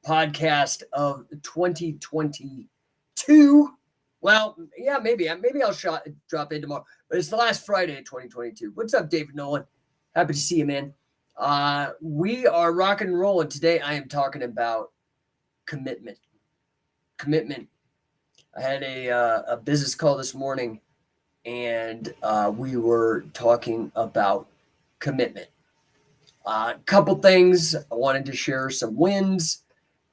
podcast of 2022. Well, yeah, maybe I'll drop in tomorrow, but it's the last Friday of 2022. What's up, David Nolan? Happy to see you, man. We are rocking and rolling today. I am talking about commitment. I had a business call this morning, and we were talking about commitment. A couple things. I wanted to share some wins.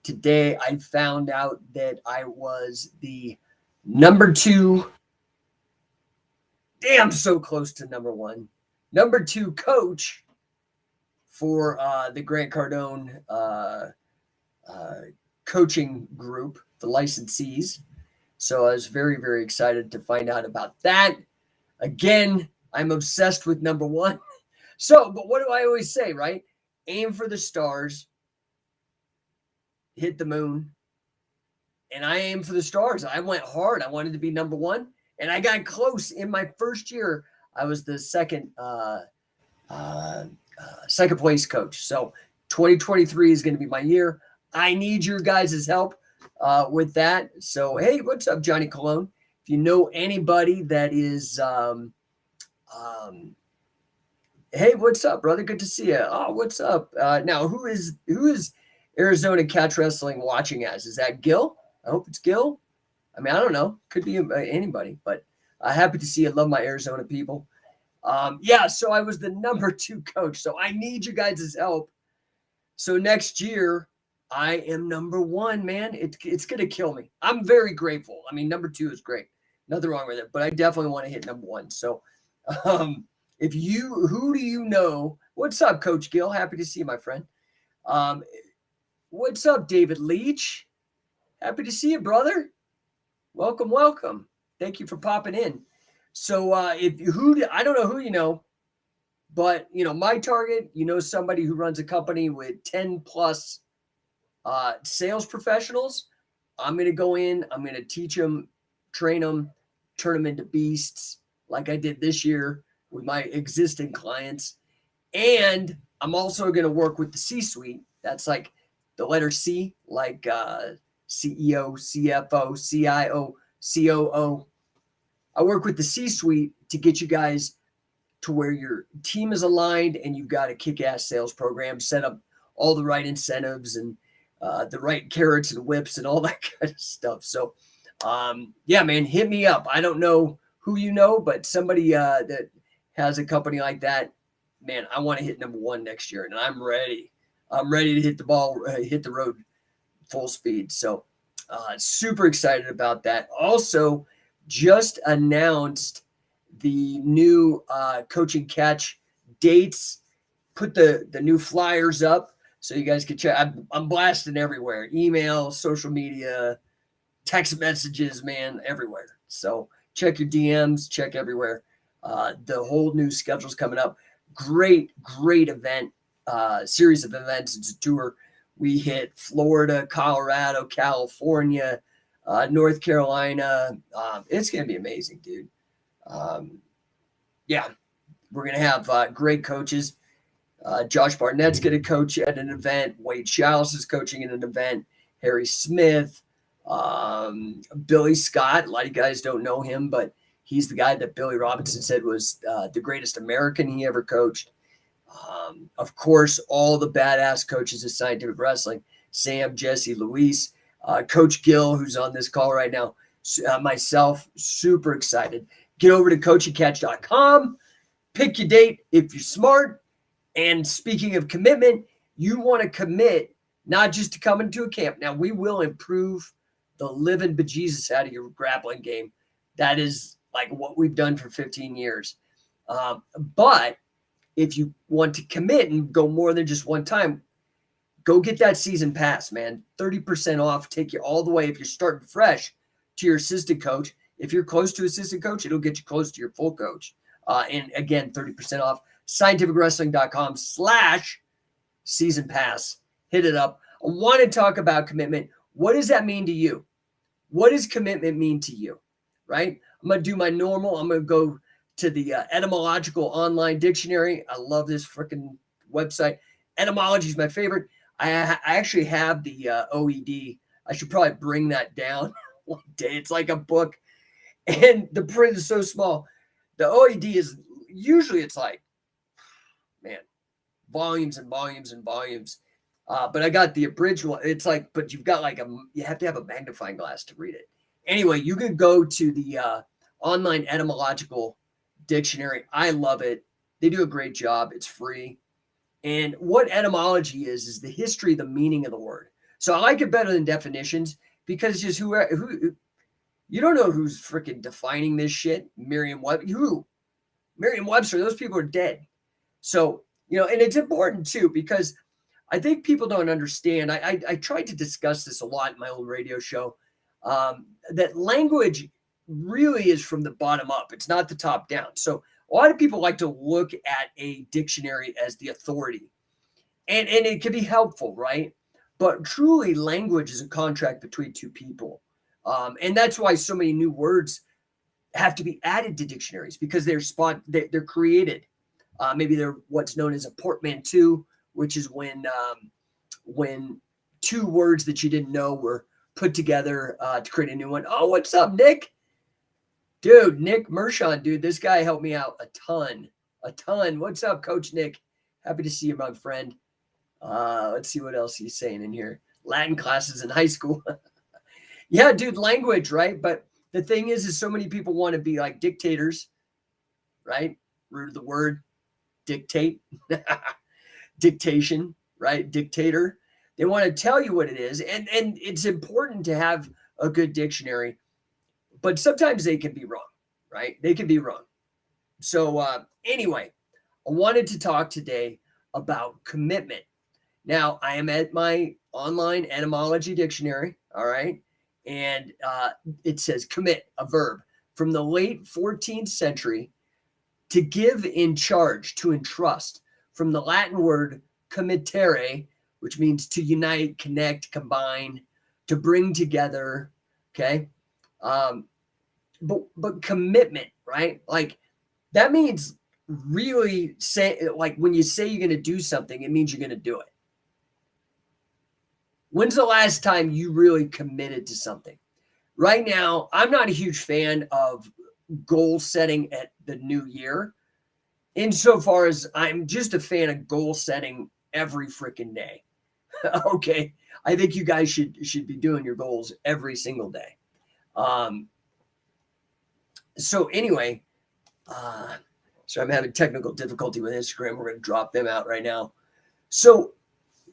Today, I found out that I was the number 2, damn so close to number 1, number 2 coach for the Grant Cardone coaching group, the licensees. So I was very, very excited to find out about that. Again, I'm obsessed with number 1. So, but what do I always say, right? Aim for the stars, hit the moon. And I aimed for the stars. I went hard. I wanted to be number 1, and I got close. In my first year, I was the second place coach. So 2023 is going to be my year. I need your guys' help with that. So, hey, what's up, Johnny Cologne? If you know anybody that is, hey, what's up, brother? Good to see you. Oh, what's up? Now, who is Arizona Catch Wrestling watching as? Is that Gil? I hope it's Gil. I mean, I don't know. Could be anybody, but happy to see you. Love my Arizona people. Yeah, so I was the number 2 coach. So I need you guys' help. So next year, I am number 1, man. It's going to kill me. I'm very grateful. I mean, number 2 is great. Nothing wrong with it, but I definitely want to hit number 1. So who do you know? What's up, Coach Gil? Happy to see you, my friend. What's up, David Leach? Happy to see you, brother. Welcome. Thank you for popping in. So I don't know who you know, but my target, somebody who runs a company with 10 plus sales professionals. I'm going to go in, I'm going to teach them, train them, turn them into beasts like I did this year with my existing clients. And I'm also going to work with the C-suite. That's like the letter C, like CEO, CFO, CIO, COO. I work with the C-suite to get you guys to where your team is aligned and you've got a kick-ass sales program, set up all the right incentives and the right carrots and whips and all that kind of stuff. So, yeah, man, hit me up. I don't know who you know, but somebody that has a company like that, man, I want to hit number 1 next year, and I'm ready. I'm ready to hit the road full speed. So super excited about that. Also, just announced the new Coaching Catch dates, put the new flyers up so you guys can check. I'm blasting everywhere, email, social media, text messages, man, everywhere. So check your DMs, check everywhere. The whole new schedule's coming up. Great event, series of events. It's a tour. We hit Florida, Colorado, California, North Carolina. It's going to be amazing, dude. Yeah, we're going to have great coaches. Josh Barnett's going to coach at an event. Wade Chalice is coaching at an event. Harry Smith, Billy Scott. A lot of you guys don't know him, but he's the guy that Billy Robinson said was the greatest American he ever coached. Of course, all the badass coaches of Scientific Wrestling, Sam, Jesse, Luis, Coach Gill, who's on this call right now, myself, super excited. Get over to coachingcatch.com, pick your date if you're smart. And speaking of commitment, you want to commit not just to coming to a camp. Now, we will improve the living bejesus out of your grappling game. That is like what we've done for 15 years. But if you want to commit and go more than just one time, go get that season pass, man. 30% off, take you all the way if you're starting fresh to your assistant coach. If you're close to assistant coach, it'll get you close to your full coach. And again, 30% off. scientificwrestling.com/season pass. Hit it up. I want to talk about commitment. What does that mean to you? What does commitment mean to you? Right? I'm going to do my normal. I'm going to go to the etymological online dictionary. I love this freaking website. Etymology is my favorite. I actually have the OED. I should probably bring that down one day. It's like a book, and the print is so small. The OED is usually it's like, man, volumes and volumes and volumes. But I got the abridged one. It's like, but you've got like you have to have a magnifying glass to read it. Anyway, you can go to the online etymological dictionary. I love it. They do a great job. It's free. And what etymology is the history, the meaning of the word. So I like it better than definitions because just who you don't know who's freaking defining this shit. Merriam-Webster, those people are dead. So, and it's important too, because I think people don't understand. I tried to discuss this a lot in my old radio show, that language really is from the bottom up. It's not the top down. So a lot of people like to look at a dictionary as the authority, and it can be helpful, right? But truly, language is a contract between two people. And that's why so many new words have to be added to dictionaries, because they're created. Maybe they're what's known as a portmanteau, which is when two words that you didn't know were put together to create a new one. Oh, what's up, Nick? Dude, Nick Mershon, dude, this guy helped me out a ton. What's up, Coach Nick? Happy to see you, my friend. Let's see what else he's saying in here. Latin classes in high school. Yeah, dude, language, right? But the thing is so many people want to be like dictators, right? Root of the word, dictate, dictation, right? Dictator. They want to tell you what it is. And it's important to have a good dictionary, but sometimes they can be wrong, right? They can be wrong. So anyway, I wanted to talk today about commitment. Now, I am at my online etymology dictionary, all right? And it says commit, a verb, from the late 14th century, to give in charge, to entrust, from the Latin word committere, which means to unite, connect, combine, to bring together, okay? But commitment, right? Like that means really say, like when you say you're going to do something, it means you're going to do it. When's the last time you really committed to something? Right now, I'm not a huge fan of goal setting at the new year, insofar as I'm just a fan of goal setting every freaking day. Okay. I think you guys should be doing your goals every single day. So anyway, so I'm having technical difficulty with Instagram. We're going to drop them out right now. So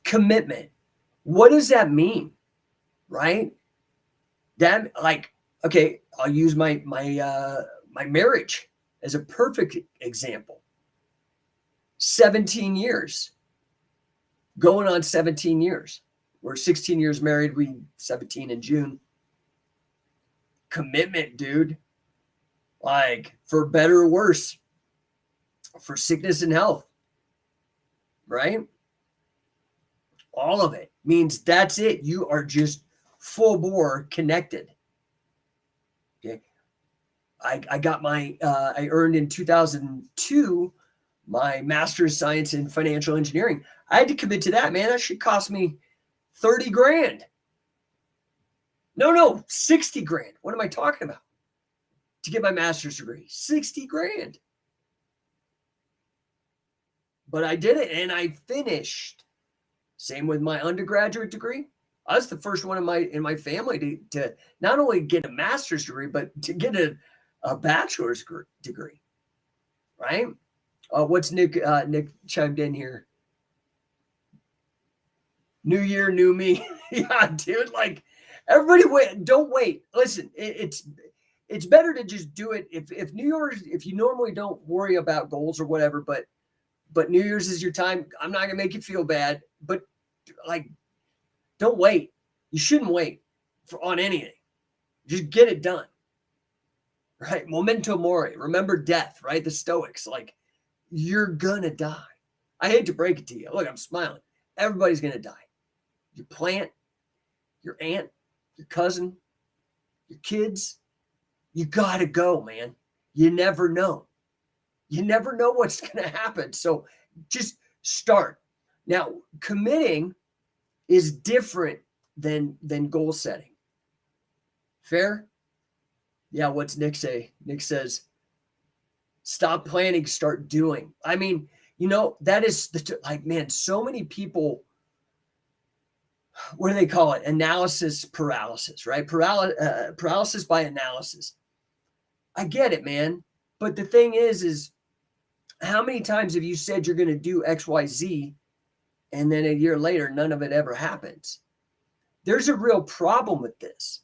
commitment, what does that mean? Right? That, like, okay, I'll use my marriage as a perfect example. 17 years, going on 17 years. We're 16 years married. We 17 in June. Commitment, dude. Like, for better or worse, for sickness and health, right? All of it means that's it. You are just full bore connected. Okay. I got I earned in 2002 my master's science in financial engineering. I had to commit to that, man. That should cost me 30 grand. No, 60 grand. What am I talking about? To get my master's degree, 60 grand. But I did it and I finished. Same with my undergraduate degree. I was the first one in my family to not only get a master's degree, but to get a bachelor's degree. Right? What's Nick chimed in here? New year, new me. Yeah, dude. Like, everybody don't wait. Listen, it's better to just do it. If New Year's, if you normally don't worry about goals or whatever, but New Year's is your time. I'm not gonna make you feel bad, but like, don't wait. You shouldn't wait on anything. Just get it done. Right? Memento mori. Remember death, right? The Stoics, like, you're gonna die. I hate to break it to you. Look, I'm smiling. Everybody's gonna die. Your plant, your aunt, your cousin, your kids. You gotta go, man. You never know. You never know what's gonna happen. So just start. Now, committing is different than goal setting. Fair? Yeah, what's Nick say? Nick says, stop planning, start doing. I mean, that is like, man, so many people, what do they call it? Analysis paralysis, right? Paralysis by analysis. I get it, man. But the thing is how many times have you said you're going to do X, Y, Z, and then a year later, none of it ever happens? There's a real problem with this.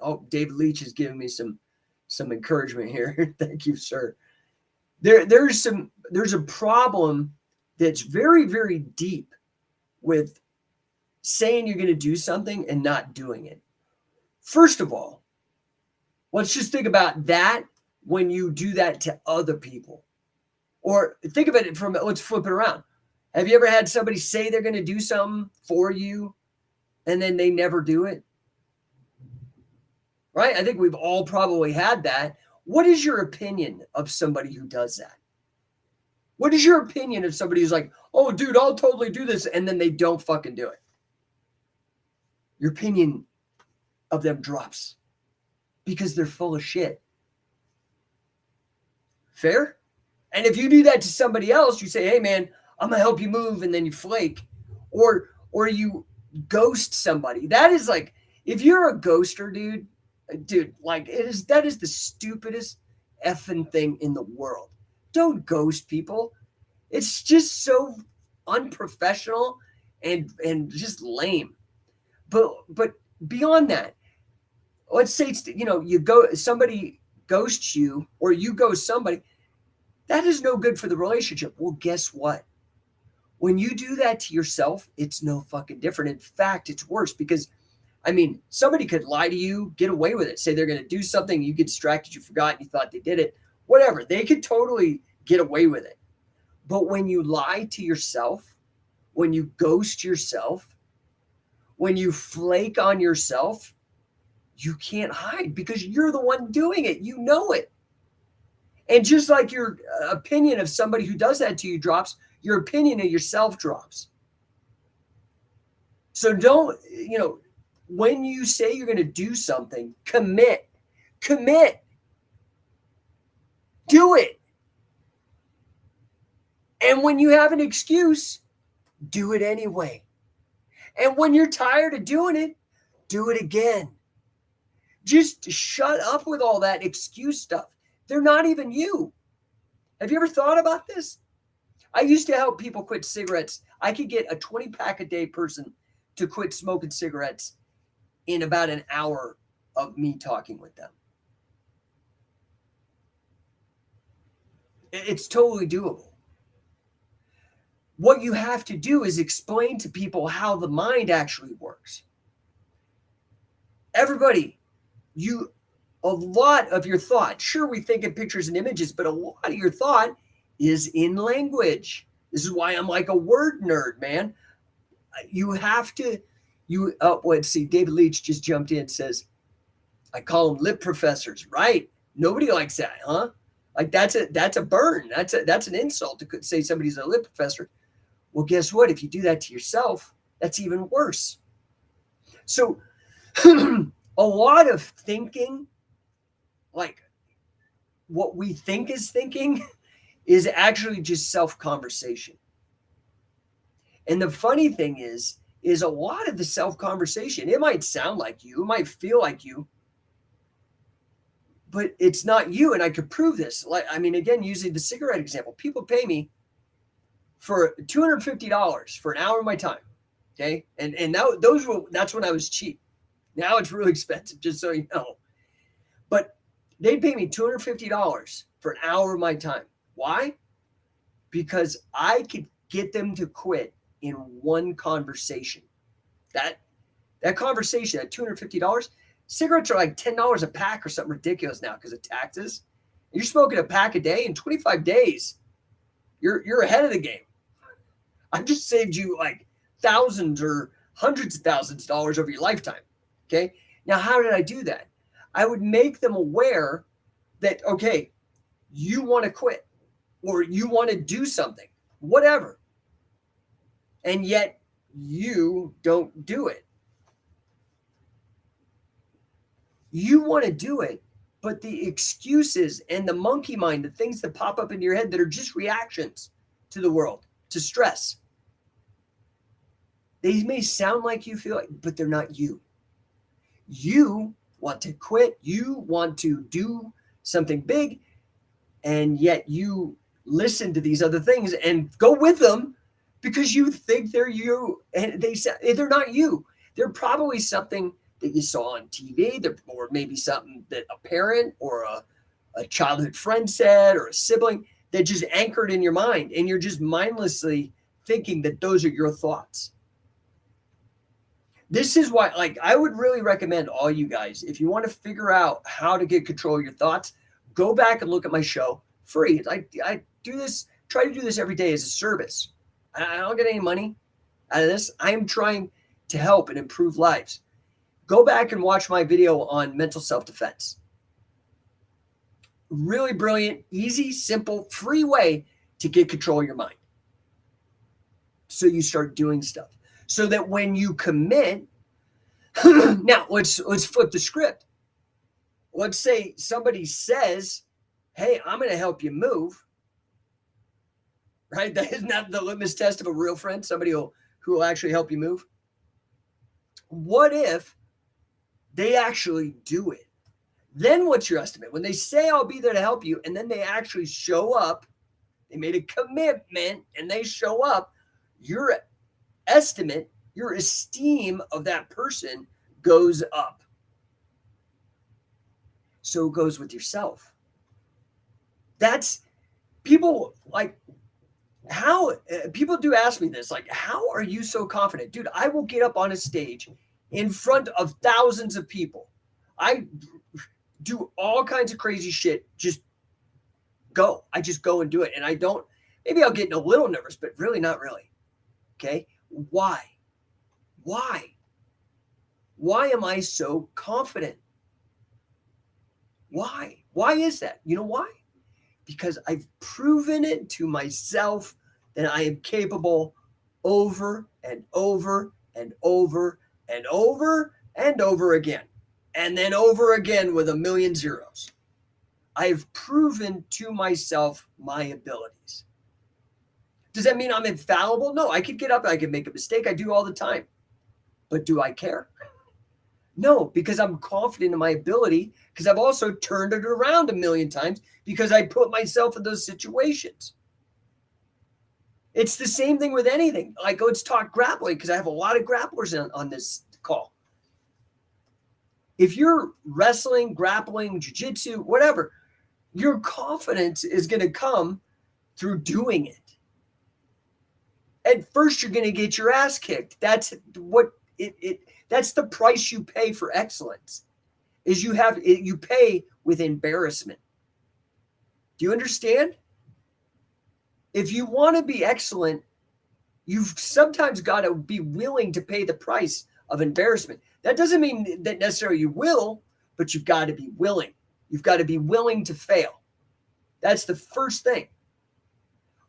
Oh, David Leach is giving me some encouragement here. Thank you, sir. There's a problem that's very, very deep with saying you're going to do something and not doing it. First of all, let's just think about that when you do that to other people. Or think of it let's flip it around. Have you ever had somebody say they're going to do something for you and then they never do it? Right? I think we've all probably had that. What is your opinion of somebody who does that? What is your opinion of somebody who's like, oh, dude, I'll totally do this, and then they don't fucking do it? Your opinion of them drops because they're full of shit. Fair? And if you do that to somebody else, you say, hey, man, I'm going to help you move, and then you flake. Or you ghost somebody. That is like, if you're a ghoster, dude, like that is the stupidest effing thing in the world. Don't ghost people. It's just so unprofessional and just lame. But beyond that, let's say somebody ghosts you or you ghost somebody. That is no good for the relationship. Well, guess what? When you do that to yourself, it's no fucking different. In fact, it's worse because, I mean, somebody could lie to you, get away with it, say they're going to do something, you get distracted, you forgot, you thought they did it, whatever. They could totally get away with it. But when you lie to yourself, when you ghost yourself, when you flake on yourself, you can't hide because you're the one doing it. You know it. And just like your opinion of somebody who does that to you drops, your opinion of yourself drops. So don't, when you say you're going to do something, commit, do it. And when you have an excuse, do it anyway. And when you're tired of doing it, do it again. Just shut up with all that excuse stuff. They're not even you. Have you ever thought about this? I used to help people quit cigarettes. I could get a 20-pack a day person to quit smoking cigarettes in about an hour of me talking with them. It's totally doable. What you have to do is explain to people how the mind actually works. Everybody, a lot of your thought, sure, we think in pictures and images, but a lot of your thought is in language. This is why I'm like a word nerd, man. You have to, let's see, David Leach just jumped in and says, I call them lip professors, right? Nobody likes that, huh? Like that's a burn. That's an insult to say somebody's a lip professor. Well, guess what? If you do that to yourself, that's even worse. So a lot of thinking, like what we think is thinking, is actually just self-conversation. And the funny thing is a lot of the self-conversation, it might sound like you, it might feel like you, but it's not you. And I could prove this. Like, I mean, again, using the cigarette example, people pay me for $250 for an hour of my time. Okay. And that's when I was cheap. Now it's really expensive, just so you know. But they'd pay me $250 for an hour of my time. Why? Because I could get them to quit in one conversation. That conversation at $250, cigarettes are like $10 a pack or something ridiculous now because of taxes. You're smoking a pack a day in 25 days. You're ahead of the game. I've just saved you like thousands or hundreds of thousands of dollars over your lifetime. Okay. Now, how did I do that? I would make them aware that, okay, you want to quit or you want to do something, whatever. And yet you don't do it. You want to do it, but the excuses and the monkey mind, the things that pop up into your head that are just reactions to the world, to stress, they may sound like you feel like, but they're not you. You want to quit. You want to do something big, and yet you listen to these other things and go with them because you think they're you, and they're not you. They're probably something that you saw on TV, or maybe something that a parent or a childhood friend said, or a sibling that just anchored in your mind, and you're just mindlessly thinking that those are your thoughts. This is why, like, I would really recommend all you guys, if you want to figure out how to get control of your thoughts, go back and look at my show free. I do this, try to do this every day as a service. I don't get any money out of this. I'm trying to help and improve lives. Go back and watch my video on mental self-defense. Really brilliant, easy, simple, free way to get control of your mind. So you start doing stuff. So that when you commit, now let's flip the script. Let's say somebody says, hey, I'm going to help you move. Right? That is not the litmus test of a real friend, somebody who will actually help you move. What if they actually do it? Then what's your estimate? When they say, I'll be there to help you, and then they actually show up, they made a commitment, and they show up, your estimate, your esteem of that person goes up. So it goes with yourself. That's, people like, how people do ask me this, like, how are you so confident? Dude, I will get up on a stage in front of thousands of people. I do all kinds of crazy shit. Just go. I just go and do it. And I don't, maybe I'll get a little nervous, but really not really. Okay. Why? Why am I so confident? Why is that? You know why? Because I've proven it to myself that I am capable over and over and over and over and over again. And then over again with a million zeros. I've proven to myself my abilities. Does that mean I'm infallible? No, I could get up, I could make a mistake. I do all the time. But do I care? No, because I'm confident in my ability, because I've also turned it around a million times because I put myself in those situations. It's the same thing with anything. Like, let's talk grappling, because I have a lot of grapplers on this call. If you're wrestling, grappling, jiu-jitsu, whatever, your confidence is going to come through doing it. At first, you're going to get your ass kicked. That's what that's the price you pay for excellence, is you pay with embarrassment. Do you understand? If you want to be excellent, you've sometimes got to be willing to pay the price of embarrassment. That doesn't mean that necessarily you will, but you've got to be willing. You've got to be willing to fail. That's the first thing.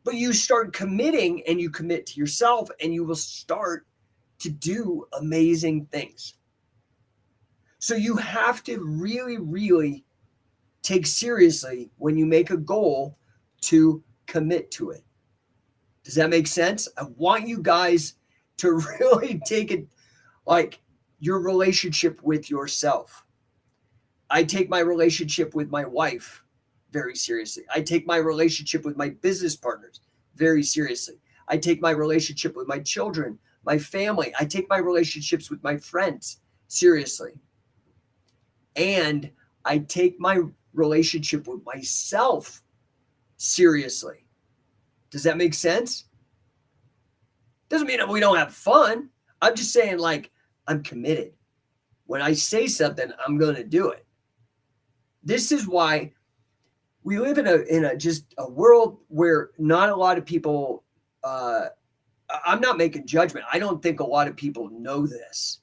But you start committing, and you commit to yourself, and you will start to do amazing things. So you have to really, really take seriously when you make a goal to commit to it. Does that make sense? I want you guys to really take it like your relationship with yourself. I take my relationship with my wife very seriously. I take my relationship with my business partners very seriously. I take my relationship with my children, my family. I take my relationships with my friends seriously. And I take my relationship with myself seriously. Does that make sense? Doesn't mean that we don't have fun. I'm just saying, like, I'm committed. When I say something, I'm going to do it. This is why we live in a world where not a lot of people, I'm not making judgment. I don't think a lot of people know this.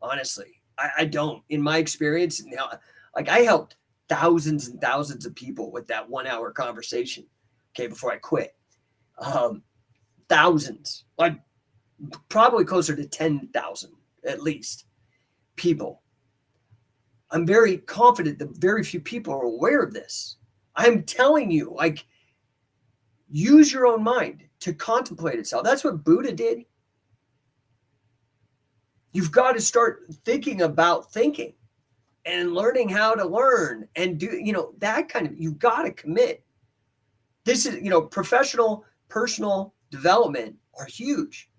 Honestly, I don't. In my experience, now, like, I helped thousands and thousands of people with that 1 hour conversation. Okay, before I quit, thousands. Like, probably closer to 10,000 at least people. I'm very confident that very few people are aware of this. I'm telling you, like, use your own mind to contemplate itself. That's what Buddha did. You've got to start thinking about thinking and learning how to learn and do, that kind of, you've got to commit. This is, professional, personal development are huge.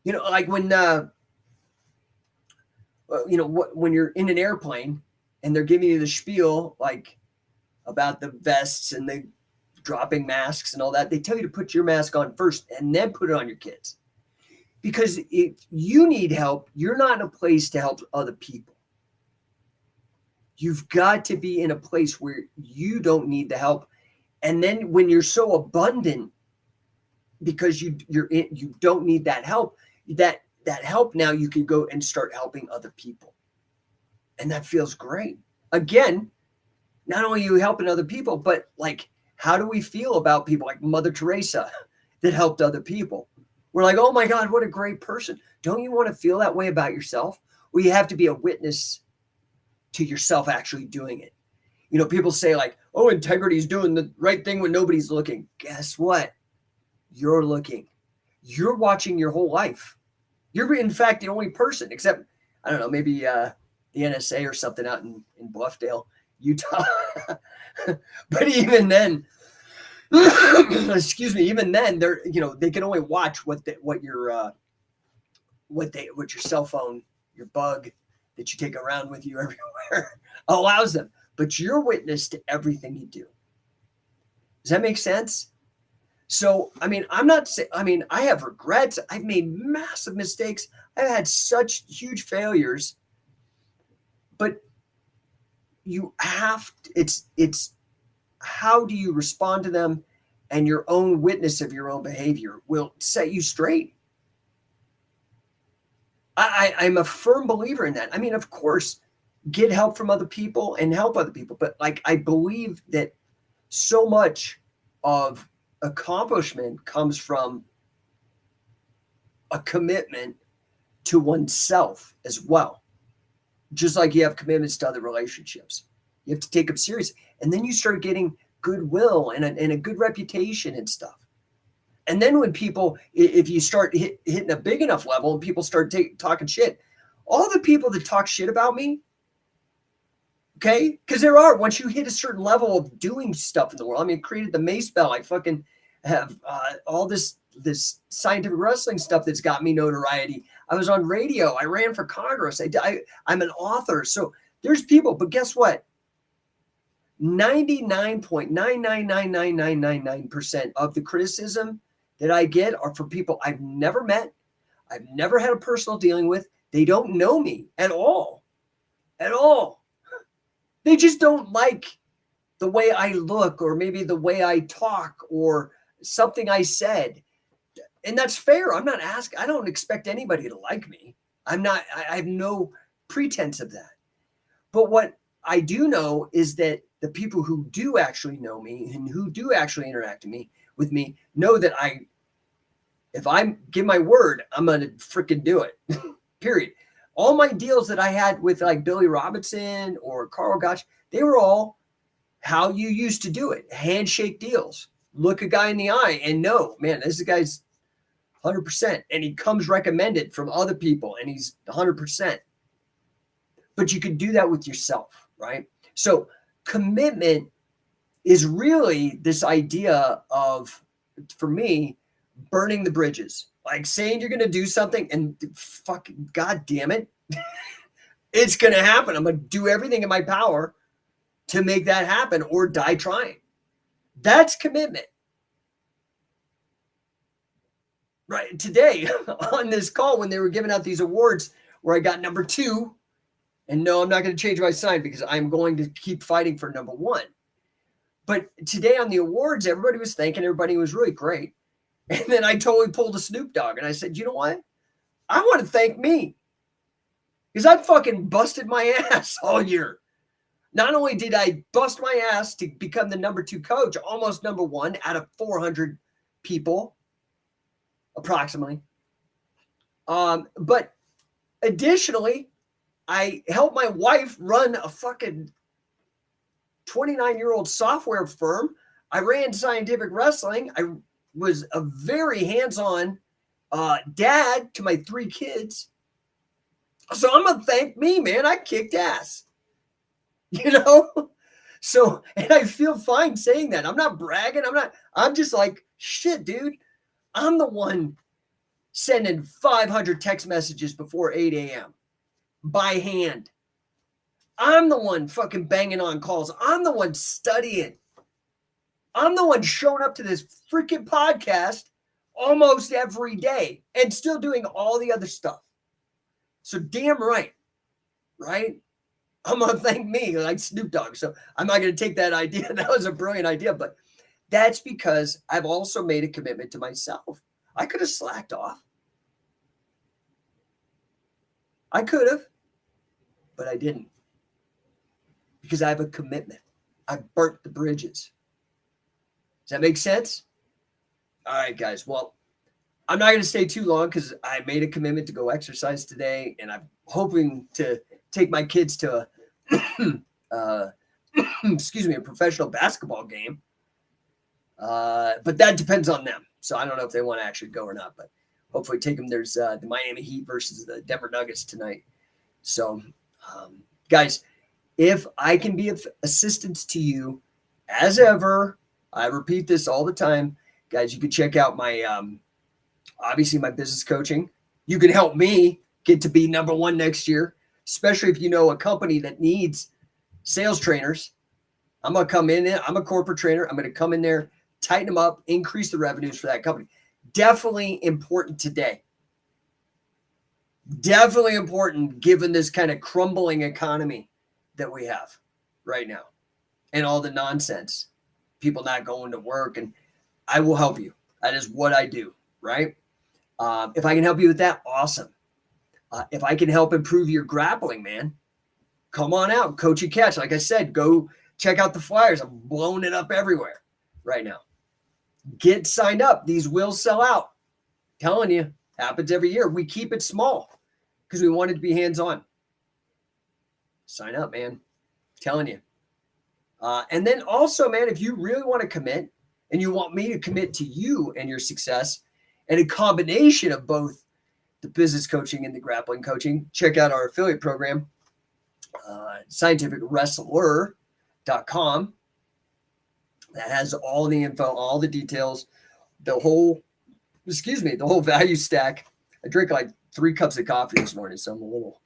Like when, when you're in an airplane and they're giving you the spiel, like about the vests and the dropping masks and all that, they tell you to put your mask on first and then put it on your kids. Because if you need help, you're not in a place to help other people. You've got to be in a place where you don't need the help. And then when you're so abundant, because you don't need that help, that help now you can go and start helping other people. And that feels great. Again, not only are you helping other people, but like, how do we feel about people like Mother Teresa that helped other people? We're like, oh my God, what a great person. Don't you want to feel that way about yourself? Well, you have to be a witness to yourself actually doing it. People say like, oh, integrity is doing the right thing when nobody's looking. Guess what? You're looking. You're watching your whole life. You're, in fact, the only person, except, I don't know, maybe the NSA or something out in Bluffdale, Utah. But even then, excuse me, even then, they're, they can only watch what your cell phone, your bug that you take around with you everywhere allows them. But you're witness to everything you do. Does that make sense? So, I'm not saying, I have regrets. I've made massive mistakes. I've had such huge failures, but you have, it's how do you respond to them, and your own witness of your own behavior will set you straight. I'm a firm believer in that. Of course, get help from other people and help other people. But like, I believe that so much of accomplishment comes from a commitment to oneself as well. Just like you have commitments to other relationships. You have to take them serious. And then you start getting goodwill and a good reputation and stuff. And then when people, if you start hitting a big enough level and people start talking shit, all the people that talk shit about me, okay? Because there are, once you hit a certain level of doing stuff in the world, created the Mace Bell. I fucking have all this scientific wrestling stuff that's got me notoriety. I was on radio. I ran for Congress. I'm an author. So there's people, but guess what? 99.9999999% of the criticism that I get are from people I've never met. I've never had a personal dealing with. They don't know me at all. At all. They just don't like the way I look, or maybe the way I talk, or something I said. And that's fair. I don't expect anybody to like me. I have no pretense of that. But what I do know is that the people who do actually know me and who do actually interact with me know that if I give my word, I'm going to freaking do it. Period. All my deals that I had with like Billy Robinson or Carl Gotch, they were all how you used to do it. Handshake deals. Look a guy in the eye and know, man, this guy's 100%. And he comes recommended from other people and he's 100%. But you can do that with yourself, right? So commitment is really this idea of, for me, burning the bridges. Like saying you're going to do something and fucking, God damn it, it's going to happen. I'm going to do everything in my power to make that happen or die trying. That's commitment. Right. Today on this call, when they were giving out these awards where I got number 2, and no, I'm not going to change my sign because I'm going to keep fighting for number 1. But today on the awards, everybody was thanking everybody. It was really great. And then I totally pulled a Snoop Dogg and I said, you know what? I want to thank me because I fucking busted my ass all year. Not only did I bust my ass to become the number 2 coach, almost number 1 out of 400 people, approximately. But additionally, I helped my wife run a fucking 29-year-old software firm. I ran Scientific Wrestling. I was a very hands-on dad to my 3 kids. So I'm going to thank me, man. I kicked ass. So, and I feel fine saying that. I'm not bragging. I'm just like, shit, dude. I'm the one sending 500 text messages before 8 a.m. by hand. I'm the one fucking banging on calls. I'm the one studying. I'm the one showing up to this freaking podcast almost every day and still doing all the other stuff. So damn right? I'm going to thank me like Snoop Dogg. So I'm not going to take that idea. That was a brilliant idea, but that's because I've also made a commitment to myself. I could have slacked off. I could have, but I didn't. Because I have a commitment. I burnt the bridges. Does that make sense? All right, guys. Well, I'm not going to stay too long because I made a commitment to go exercise today, and I'm hoping to take my kids to a professional basketball game. But that depends on them. So I don't know if they want to actually go or not, but hopefully take them. There's the Miami Heat versus the Denver Nuggets tonight. So, guys, if I can be of assistance to you as ever, I repeat this all the time, guys, you can check out my, obviously my business coaching. You can help me get to be number 1 next year, especially if you know a company that needs sales trainers. I'm going to come in there. I'm a corporate trainer. I'm going to come in there, tighten them up, increase the revenues for that company. Definitely important today. Definitely important given this kind of crumbling economy that we have right now and all the nonsense, people not going to work, and I will help you. That is what I do, right? If I can help you with that, awesome. If I can help improve your grappling, man, come on out, Coach and Catch. Like I said, go check out the flyers. I'm blowing it up everywhere right now. Get signed up. These will sell out. Telling you, happens every year. We keep it small because we want it to be hands-on. Sign up, man. Telling you. And then also, man, if you really want to commit and you want me to commit to you and your success and a combination of both the business coaching and the grappling coaching, check out our affiliate program, scientificwrestler.com. That has all the info, all the details, the whole value stack. I drank like 3 cups of coffee this morning, so I'm a little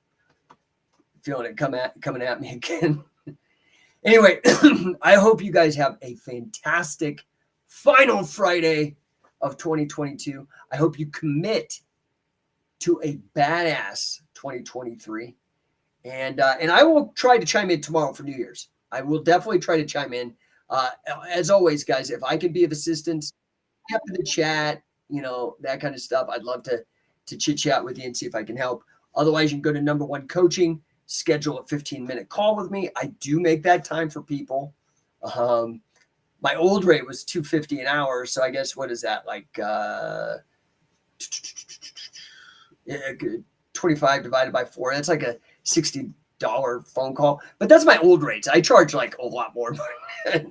feeling it coming at me again. Anyway, I hope you guys have a fantastic final Friday of 2022. I hope you commit to a badass 2023. And I will try to chime in tomorrow for New Year's. I will definitely try to chime in. As always, guys, if I can be of assistance, after the chat, that kind of stuff, I'd love to chit chat with you and see if I can help. Otherwise, you can go to No1 Coaching, schedule a 15-minute call with me. I do make that time for people. My old rate was $250 an hour. So I guess, what is that? Like 25 divided by 4. That's like a $60 phone call. But that's my old rates. I charge like a lot more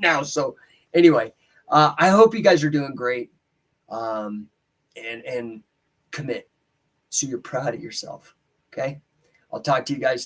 now. So anyway, I hope you guys are doing great. And commit so you're proud of yourself. Okay. I'll talk to you guys